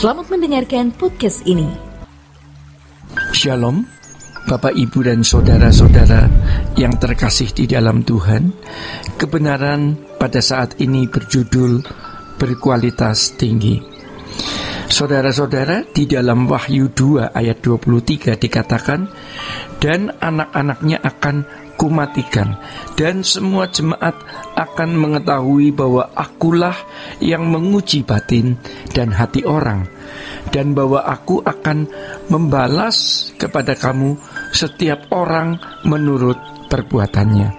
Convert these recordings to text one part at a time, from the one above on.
Selamat mendengarkan podcast ini. Shalom, Bapak, Ibu, dan saudara-saudara yang terkasih di dalam Tuhan. Kebenaran pada saat ini berjudul berkualitas tinggi. Saudara-saudara, di dalam Wahyu 2 ayat 23 dikatakan, dan anak-anaknya akan kumatikan, dan semua jemaat akan mengetahui bahwa akulah yang menguji batin dan hati orang, dan bahwa aku akan membalas kepada kamu setiap orang menurut perbuatannya.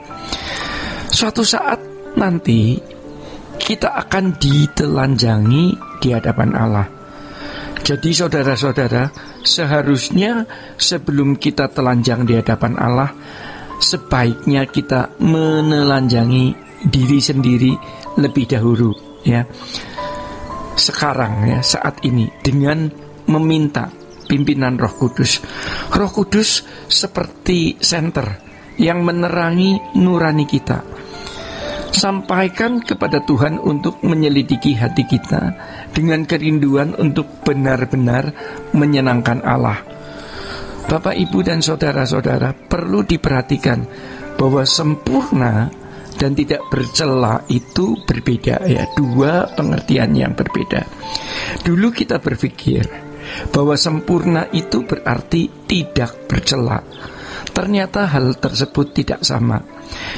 Suatu saat nanti kita akan ditelanjangi di hadapan Allah. Jadi saudara-saudara, seharusnya sebelum kita telanjang di hadapan Allah, sebaiknya kita menelanjangi diri sendiri lebih dahulu, ya. Sekarang, ya, saat ini, dengan meminta pimpinan Roh Kudus. Roh Kudus seperti senter yang menerangi nurani kita. Sampaikan kepada Tuhan untuk menyelidiki hati kita dengan kerinduan untuk benar-benar menyenangkan Allah. Bapak, Ibu, dan saudara-saudara, perlu diperhatikan bahwa sempurna dan tidak bercela itu berbeda, ya, dua pengertian yang berbeda. Dulu kita berpikir bahwa sempurna itu berarti tidak bercela. Ternyata hal tersebut tidak sama.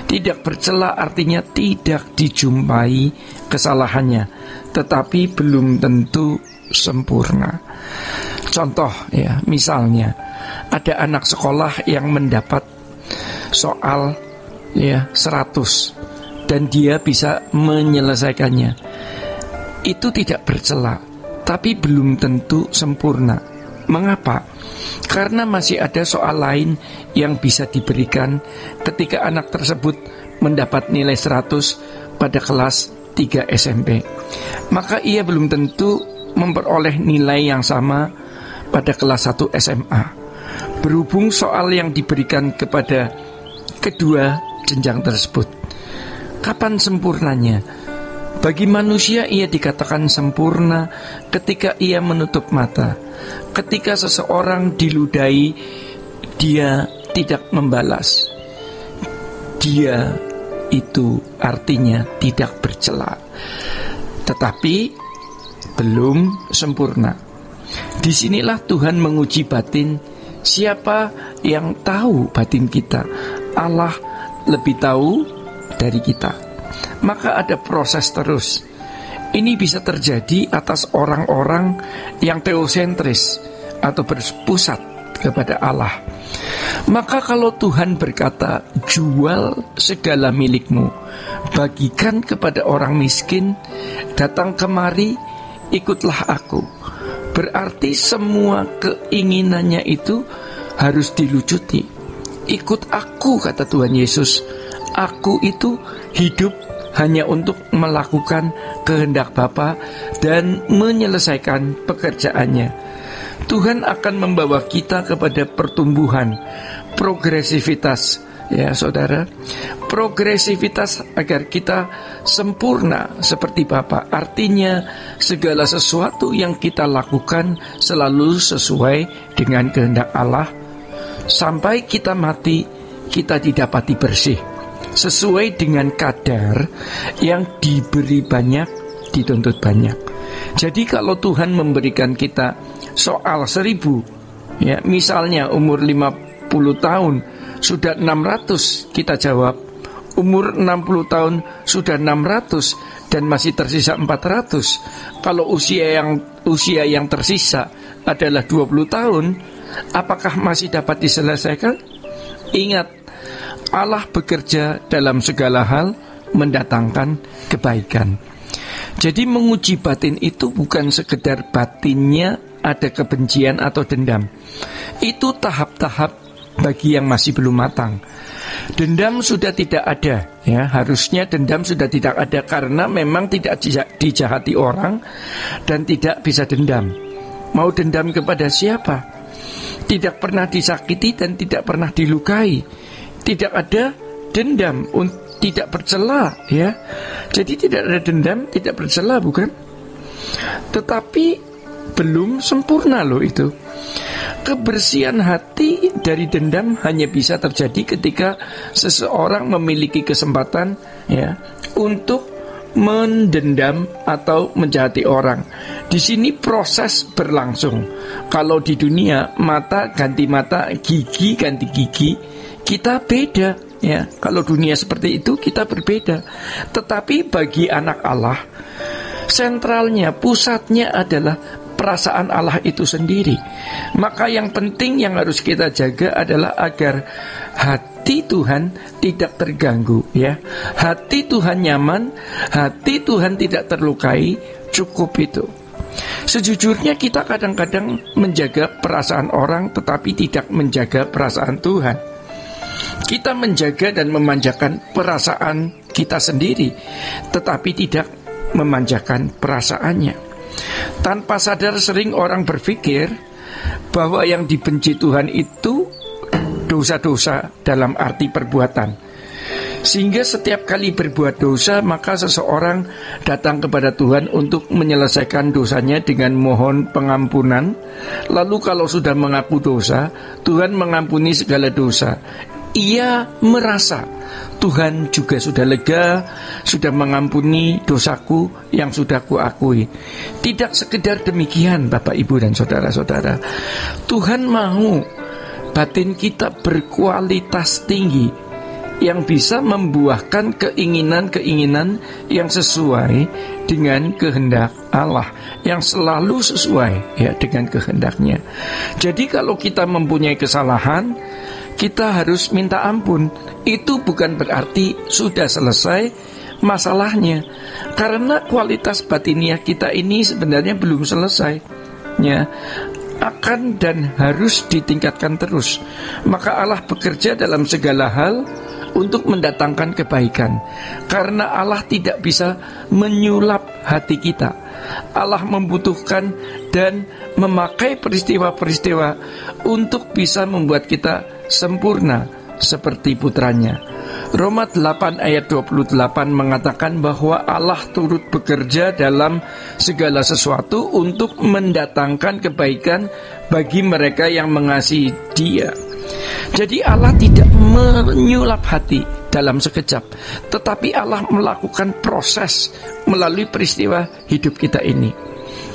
Tidak bercela artinya tidak dijumpai kesalahannya, tetapi belum tentu sempurna. Contoh, ya, misalnya ada anak sekolah yang mendapat soal, ya, 100 dan dia bisa menyelesaikannya. Itu tidak bercela, tapi belum tentu sempurna. Mengapa? Karena masih ada soal lain yang bisa diberikan ketika anak tersebut mendapat nilai 100 pada kelas 3 SMP. Maka ia belum tentu memperoleh nilai yang sama pada kelas 1 SMA. Berhubung soal yang diberikan kepada kedua jenjang tersebut. Kapan sempurnanya? Bagi manusia ia dikatakan sempurna ketika ia menutup mata. Ketika seseorang diludahi, dia tidak membalas. Dia itu artinya tidak bercela. Tetapi belum sempurna. Disinilah Tuhan menguji batin. Siapa yang tahu batin kita? Allah lebih tahu dari kita. Maka ada proses terus. Ini bisa terjadi atas orang-orang yang teosentris atau berpusat kepada Allah. Maka kalau Tuhan berkata, jual segala milikmu, bagikan kepada orang miskin, datang kemari, ikutlah aku. Berarti semua keinginannya itu harus dilucuti. Ikut aku, kata Tuhan Yesus. Aku itu hidup hanya untuk melakukan kehendak Bapa dan menyelesaikan pekerjaannya. Tuhan akan membawa kita kepada pertumbuhan, progresivitas, ya saudara. Progresivitas agar kita sempurna seperti Bapa. Artinya segala sesuatu yang kita lakukan selalu sesuai dengan kehendak Allah. Sampai kita mati, kita didapati bersih, sesuai dengan kadar yang diberi banyak, dituntut banyak. Jadi kalau Tuhan memberikan kita soal 1000, ya, misalnya umur 50 tahun sudah 600 kita jawab, umur 60 tahun sudah 600 dan masih tersisa 400. Kalau usia yang tersisa adalah 20 tahun, apakah masih dapat diselesaikan? Ingat, Allah bekerja dalam segala hal mendatangkan kebaikan. Jadi menguji batin itu bukan sekedar batinnya ada kebencian atau dendam. Itu tahap-tahap bagi yang masih belum matang. Dendam sudah tidak ada, ya, harusnya dendam sudah tidak ada karena memang tidak dijahati orang dan tidak bisa dendam. Mau dendam kepada siapa? Tidak pernah disakiti dan tidak pernah dilukai. Tidak ada dendam, tidak bercela, ya. Jadi tidak ada dendam, tidak bercela, bukan? Tetapi belum sempurna loh itu. Kebersihan hati dari dendam hanya bisa terjadi ketika seseorang memiliki kesempatan ya untuk mendendam atau menjahati orang. Di sini proses berlangsung. Kalau di dunia mata ganti mata, gigi ganti gigi, kita beda ya. Kalau dunia seperti itu kita berbeda. Tetapi bagi anak Allah, sentralnya, pusatnya adalah perasaan Allah itu sendiri. Maka yang penting yang harus kita jaga adalah agar hati Tuhan tidak terganggu ya. Hati Tuhan nyaman, hati Tuhan tidak terlukai, cukup itu. Sejujurnya kita kadang-kadang menjaga perasaan orang tetapi tidak menjaga perasaan Tuhan. Kita menjaga dan memanjakan perasaan kita sendiri tetapi tidak memanjakan perasaannya. Tanpa sadar sering orang berpikir bahwa yang dibenci Tuhan itu dosa-dosa dalam arti perbuatan. Sehingga setiap kali berbuat dosa maka seseorang datang kepada Tuhan untuk menyelesaikan dosanya dengan mohon pengampunan. Lalu kalau sudah mengaku dosa, Tuhan mengampuni segala dosa. Ia merasa Tuhan juga sudah lega, sudah mengampuni dosaku yang sudah kuakui. Tidak sekedar demikian Bapak Ibu dan saudara-saudara, Tuhan mau batin kita berkualitas tinggi yang bisa membuahkan keinginan-keinginan yang sesuai dengan kehendak Allah, yang selalu sesuai ya dengan kehendaknya. Jadi kalau kita mempunyai kesalahan, kita harus minta ampun. Itu bukan berarti sudah selesai masalahnya, karena kualitas batiniah kita ini sebenarnya belum selesai ya, akan dan harus ditingkatkan terus. Maka Allah bekerja dalam segala hal untuk mendatangkan kebaikan, karena Allah tidak bisa menyulap hati kita. Allah membutuhkan dan memakai peristiwa-peristiwa untuk bisa membuat kita sempurna seperti putranya. Roma 8 ayat 28 mengatakan bahwa Allah turut bekerja dalam segala sesuatu untuk mendatangkan kebaikan bagi mereka yang mengasihi Dia. Jadi Allah tidak menyulap hati dalam sekejap, tetapi Allah melakukan proses melalui peristiwa hidup kita ini.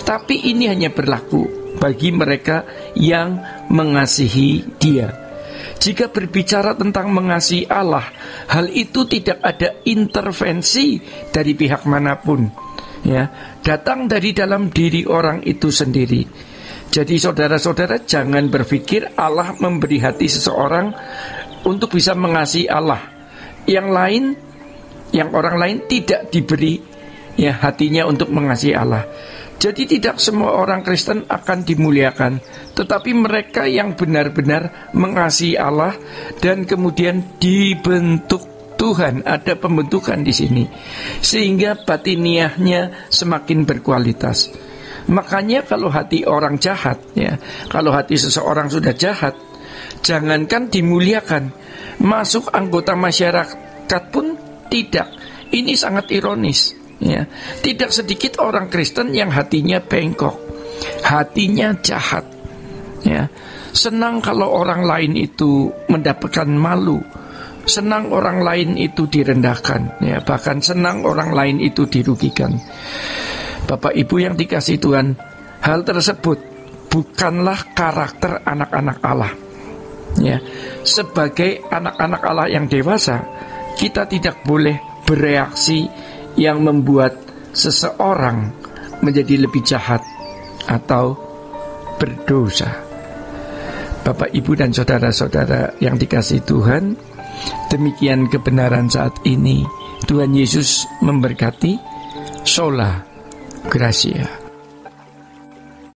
Tapi ini hanya berlaku bagi mereka yang mengasihi Dia. Jika berbicara tentang mengasihi Allah, hal itu tidak ada intervensi dari pihak manapun ya, datang dari dalam diri orang itu sendiri. Jadi saudara-saudara jangan berpikir Allah memberi hati seseorang untuk bisa mengasihi Allah. Yang orang lain tidak diberi ya hatinya untuk mengasihi Allah. Jadi tidak semua orang Kristen akan dimuliakan, tetapi mereka yang benar-benar mengasihi Allah dan kemudian dibentuk Tuhan, ada pembentukan di sini, sehingga batiniahnya semakin berkualitas. Makanya kalau hati orang jahat ya, kalau hati seseorang sudah jahat, jangankan dimuliakan, masuk anggota masyarakat pun tidak. Ini sangat ironis ya. Tidak sedikit orang Kristen yang hatinya bengkok, hatinya jahat ya. Senang kalau orang lain itu mendapatkan malu, senang orang lain itu direndahkan ya, bahkan senang orang lain itu dirugikan. Bapak Ibu yang dikasihi Tuhan, hal tersebut bukanlah karakter anak-anak Allah ya. Sebagai anak-anak Allah yang dewasa, kita tidak boleh bereaksi yang membuat seseorang menjadi lebih jahat atau berdosa. Bapak, Ibu, dan saudara-saudara yang dikasihi Tuhan, demikian kebenaran saat ini. Tuhan Yesus memberkati. Sola Gracia.